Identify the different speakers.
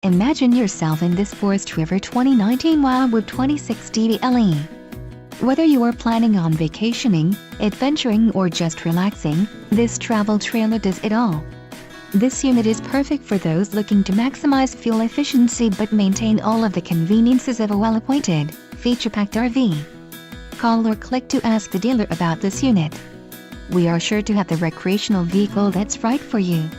Speaker 1: Imagine yourself in this Forest River 2019 Wildwood 26Dble. Whether you are planning on vacationing, adventuring or just relaxing, this travel trailer does it all. This unit is perfect for those looking to maximize fuel efficiency but maintain all of the conveniences of a well-appointed, feature-packed RV. Call or click to ask the dealer about this unit. We are sure to have the recreational vehicle that's right for you.